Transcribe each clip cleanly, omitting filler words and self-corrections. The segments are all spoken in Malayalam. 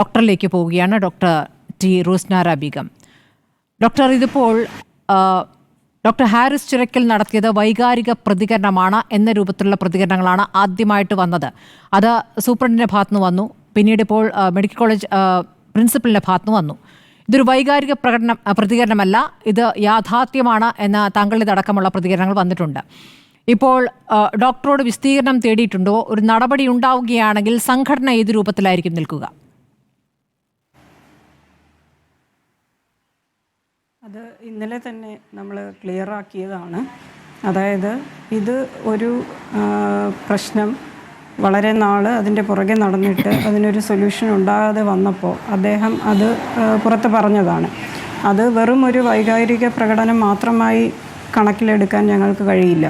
ഡോക്ടറിലേക്ക് പോവുകയാണ്. Doctor T Rosnara Begum. Doctor, ഇതിപ്പോൾ ഡോക്ടർ ഹാരിസ് ചിറക്കൽ നടത്തിയത് വൈകാരിക പ്രതികരണമാണ് എന്ന രൂപത്തിലുള്ള പ്രതികരണങ്ങളാണ് ആദ്യമായിട്ട് വന്നത്. അത് സൂപ്രണ്ടിൻ്റെ ഭാഗത്തുനിന്ന് വന്നു, പിന്നീട് ഇപ്പോൾ മെഡിക്കൽ കോളേജ് പ്രിൻസിപ്പലിൻ്റെ ഭാഗത്തുനിന്ന് വന്നു. ഇതൊരു വൈകാരിക പ്രതികരണമല്ല, ഇത് യാഥാർത്ഥ്യമാണ് എന്ന താങ്കളുടേതടക്കമുള്ള പ്രതികരണങ്ങൾ വന്നിട്ടുണ്ട്. ഇപ്പോൾ ഡോക്ടറോട് വിശദീകരണം തേടിയിട്ടുണ്ടോ? ഒരു നടപടി ഉണ്ടാവുകയാണെങ്കിൽ സംഘടന ഏത് രൂപത്തിലായിരിക്കും നിൽക്കുക? അത് ഇന്നലെ തന്നെ നമ്മൾ ക്ലിയറാക്കിയതാണ്. അതായത് ഇത് ഒരു പ്രശ്നം വളരെ നാൾ അതിൻ്റെ പുറകെ നടന്നിട്ട് അതിനൊരു സൊല്യൂഷൻ ഉണ്ടാകാതെ വന്നപ്പോൾ അദ്ദേഹം അത് പുറത്ത് പറഞ്ഞതാണ്. അത് വെറും ഒരു വൈകാരിക പ്രകടനം മാത്രമായി കണക്കിലെടുക്കാൻ ഞങ്ങൾക്ക് കഴിയില്ല.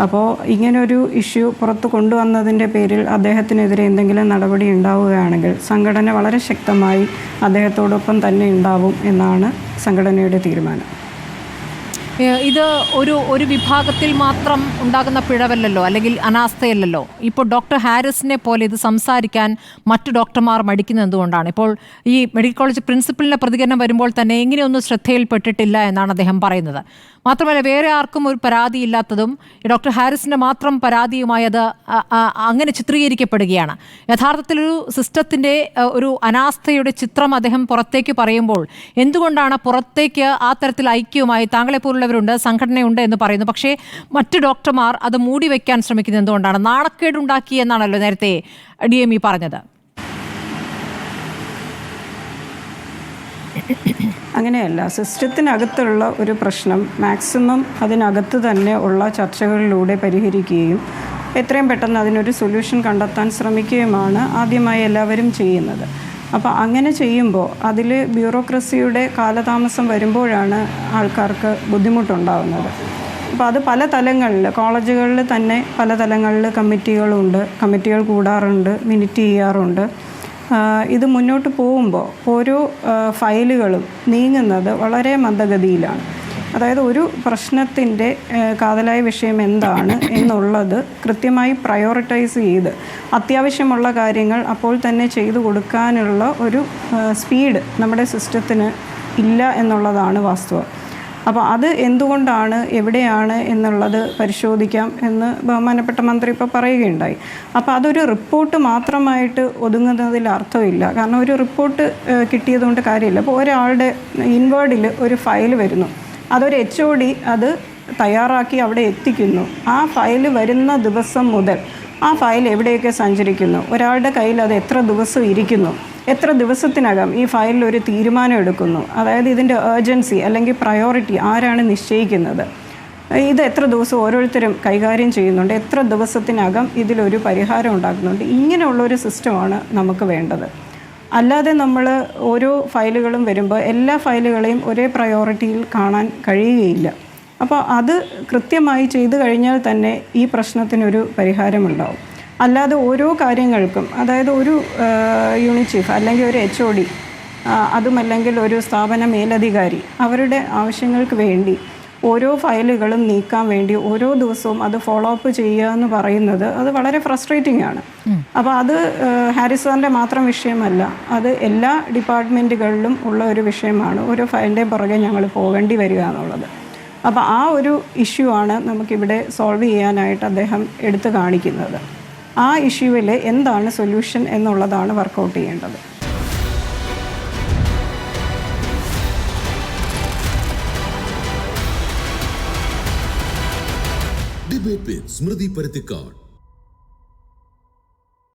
അപ്പോൾ ഇങ്ങനൊരു ഇഷ്യൂ പുറത്ത് കൊണ്ടുവന്നതിൻ്റെ പേരിൽ അദ്ദേഹത്തിനെതിരെ എന്തെങ്കിലും നടപടി ഉണ്ടാവുകയാണെങ്കിൽ സംഘടന വളരെ ശക്തമായി അദ്ദേഹത്തോടൊപ്പം തന്നെ ഉണ്ടാവും എന്നാണ് സംഘടനയുടെ തീരുമാനം. ഇത് ഒരു വിഭാഗത്തിൽ മാത്രം ഉണ്ടാകുന്ന പിഴവല്ലല്ലോ, അല്ലെങ്കിൽ അനാസ്ഥയല്ലല്ലോ. ഇപ്പോൾ ഡോക്ടർ ഹാരിസിനെ പോലെ ഇത് സംസാരിക്കാൻ മറ്റു ഡോക്ടർമാർ മടിക്കുന്നത് എന്തുകൊണ്ടാണ്? ഇപ്പോൾ ഈ മെഡിക്കൽ കോളേജ് പ്രിൻസിപ്പലിൻ്റെ പ്രതികരണം വരുമ്പോൾ തന്നെ എങ്ങനെയൊന്നും ശ്രദ്ധയിൽപ്പെട്ടിട്ടില്ല എന്നാണ് അദ്ദേഹം പറയുന്നത്. മാത്രമല്ല, വേറെ ആർക്കും ഒരു പരാതിയില്ലാത്തതും ഡോക്ടർ ഹാരിസിൻ്റെ മാത്രം പരാതിയുമായി അത് അങ്ങനെ ചിത്രീകരിക്കപ്പെടുകയാണ്. യഥാർത്ഥത്തിലൊരു സിസ്റ്റത്തിൻ്റെ ഒരു അനാസ്ഥയുടെ ചിത്രം അദ്ദേഹം പുറത്തേക്ക് പറയുമ്പോൾ എന്തുകൊണ്ടാണ് പുറത്തേക്ക് ആ തരത്തിൽ ഐക്യവുമായി താങ്കളെപ്പോലുള്ളവരുണ്ട്, സംഘടനയുണ്ട് എന്ന് പറയുന്നു, പക്ഷേ മറ്റു ഡോക്ടർമാർ അത് മൂടി വയ്ക്കാൻ ശ്രമിക്കുന്നത് എന്തുകൊണ്ടാണ്? നാണക്കേടുണ്ടാക്കി എന്നാണല്ലോ നേരത്തെ DME പറഞ്ഞത്. അങ്ങനെയല്ല, സിസ്റ്റത്തിനകത്തുള്ള ഒരു പ്രശ്നം മാക്സിമം അതിനകത്ത് തന്നെ ഉള്ള ചർച്ചകളിലൂടെ പരിഹരിക്കുകയും എത്രയും പെട്ടെന്ന് അതിനൊരു സൊല്യൂഷൻ കണ്ടെത്താൻ ശ്രമിക്കുകയുമാണ് ആദ്യമായി എല്ലാവരും ചെയ്യുന്നത്. അപ്പോൾ അങ്ങനെ ചെയ്യുമ്പോൾ അതിൽ ബ്യൂറോക്രസിയുടെ കാലതാമസം വരുമ്പോഴാണ് ആൾക്കാർക്ക് ബുദ്ധിമുട്ടുണ്ടാകുന്നത്. അപ്പോൾ അത് പല തലങ്ങളിൽ, കോളേജുകളിൽ തന്നെ പല തലങ്ങളിൽ കമ്മിറ്റികളുണ്ട്, കമ്മിറ്റികൾ കൂടാറുണ്ട്, മിനിറ്റ് ചെയ്യാറുണ്ട്. ഇത് മുന്നോട്ട് പോകുമ്പോൾ ഓരോ ഫയലുകളും നീങ്ങുന്നത് വളരെ മന്ദഗതിയിലാണ്. അതായത് ഒരു പ്രശ്നത്തിൻ്റെ കാതലായ വിഷയം എന്താണ് എന്നുള്ളത് കൃത്യമായി പ്രയോറിറ്റൈസ് ചെയ്ത് അത്യാവശ്യമുള്ള കാര്യങ്ങൾ അപ്പോൾ തന്നെ ചെയ്തു കൊടുക്കാനുള്ള ഒരു സ്പീഡ് നമ്മുടെ സിസ്റ്റത്തിന് ഇല്ല എന്നുള്ളതാണ് വാസ്തവം. അപ്പോൾ അത് എന്തുകൊണ്ടാണ്, എവിടെയാണ് എന്നുള്ളത് പരിശോധിക്കാം എന്ന് ബഹുമാനപ്പെട്ട മന്ത്രി ഇപ്പോൾ പറയുകയുണ്ടായി. അപ്പോൾ അതൊരു റിപ്പോർട്ട് മാത്രമായിട്ട് ഒതുങ്ങുന്നതിൽ അർത്ഥമില്ല. കാരണം ഒരു റിപ്പോർട്ട് കിട്ടിയതുകൊണ്ട് കാര്യമില്ല. അപ്പോൾ ഒരാളുടെ ഇൻവേർഡിൽ ഒരു ഫയൽ വരുന്നു, അതൊരു HOD അത് തയ്യാറാക്കി അവിടെ എത്തിക്കുന്നു. ആ ഫയൽ വരുന്ന ദിവസം മുതൽ ആ ഫയൽ എവിടെയൊക്കെ സഞ്ചരിക്കുന്നു, ഒരാളുടെ കയ്യിൽ അത് എത്ര ദിവസം ഇരിക്കുന്നു, എത്ര ദിവസത്തിനകം ഈ ഫയലിൽ ഒരു തീരുമാനം എടുക്കുന്നു, അതായത് ഇതിൻ്റെ ഏർജൻസി അല്ലെങ്കിൽ പ്രയോറിറ്റി ആരാണ് നിശ്ചയിക്കുന്നത്, ഇത് എത്ര ദിവസം ഓരോരുത്തരും കൈകാര്യം ചെയ്യുന്നുണ്ട്, എത്ര ദിവസത്തിനകം ഇതിലൊരു പരിഹാരം ഉണ്ടാക്കുന്നുണ്ട്, ഇങ്ങനെയുള്ളൊരു സിസ്റ്റമാണ് നമുക്ക് വേണ്ടത്. അല്ലാതെ നമ്മൾ ഓരോ ഫയലുകളും വരുമ്പോൾ എല്ലാ ഫയലുകളെയും ഒരേ പ്രയോറിറ്റിയിൽ കാണാൻ കഴിയുകയില്ല. അപ്പോൾ അത് കൃത്യമായി ചെയ്തു കഴിഞ്ഞാൽ തന്നെ ഈ പ്രശ്നത്തിനൊരു പരിഹാരമുണ്ടാവും. അല്ലാതെ ഓരോ കാര്യങ്ങൾക്കും, അതായത് ഒരു യൂണിറ്റ് ചീഫ് അല്ലെങ്കിൽ ഒരു HOD, അതുമല്ലെങ്കിൽ ഒരു സ്ഥാപന മേലധികാരി അവരുടെ ആവശ്യങ്ങൾക്ക് വേണ്ടി ഓരോ ഫയലുകളും നീക്കാൻ വേണ്ടി ഓരോ ദിവസവും അത് ഫോളോ അപ്പ് ചെയ്യുക എന്ന് പറയുന്നത് അത് വളരെ ഫ്രസ്ട്രേറ്റിംഗ് ആണ്. അപ്പോൾ അത് ഹാരിസ് സാറിൻ്റെ മാത്രം വിഷയമല്ല, അത് എല്ലാ ഡിപ്പാർട്ട്മെൻറ്റുകളിലും ഉള്ള ഒരു വിഷയമാണ്. ഓരോ ഫയലിൻ്റെയും പുറകെ ഞങ്ങൾ പോകേണ്ടി വരിക എന്നുള്ളത്. അപ്പോൾ ആ ഒരു ഇഷ്യൂ ആണ് നമുക്കിവിടെ സോൾവ് ചെയ്യാനായിട്ട് അദ്ദേഹം എടുത്തു കാണിക്കുന്നത്. ആ ഇഷ്യൂവിൽ എന്താണ് സൊല്യൂഷൻ എന്നുള്ളതാണ് വർക്കൗട്ട് ചെയ്യേണ്ടത്. ഡിബേറ്റ് വിത്ത് സ്മൃതി പരുത്തിക്കാട്.